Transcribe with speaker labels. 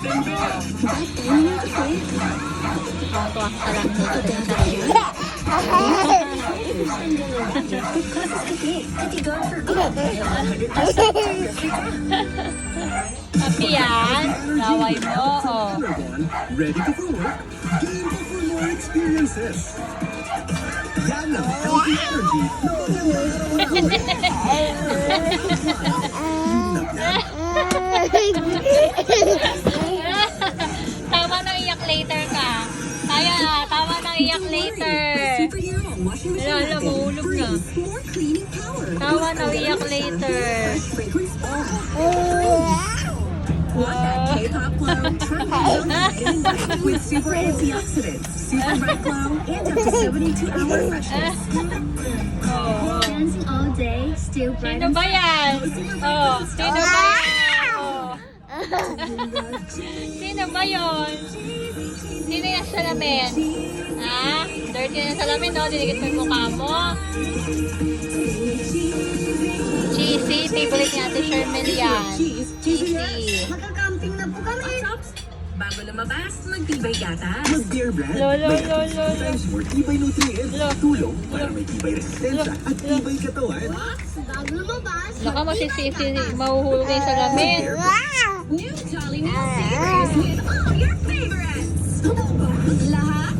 Speaker 1: Tuwa ka lang dito sa sarili. Happy yan. Laway mo. Oh.
Speaker 2: Ready to for work? Game up for more experiences. Yan ang healthy energy na
Speaker 1: Tama na iyak later ka. Kaya na, tama na iyak later. Wala, mahulog na. Tama na iyak later.
Speaker 3: Want that K-pop glow? Try Ozone with super antioxidants, super bright glow, and up to 72-hour freshness.
Speaker 4: Dancing all day, still bright.
Speaker 1: Sino ba yan? Oh, sino ba yan? Oh. Sino ba yun? Sino yung salamin? Ha? Dirty na salamin, no? Dinikit mo yung mukha mo. Cheesy, favorite ni Ate Shermel yan. Cheesy.
Speaker 3: Magkakamping na po kami. Bago lumabas, magtibay gatas.
Speaker 2: Mag-Dear Brand,
Speaker 1: Lolo,
Speaker 2: may
Speaker 1: lolo,
Speaker 2: 3 times more tibay nutrients, tulong para may tibay resistensya at tibay katawan.
Speaker 4: Bago lumabas.
Speaker 1: Laka mo si Sisi, mahuhulog na yung salamin.
Speaker 3: New Jolly New Savers with all your favorites. Lahat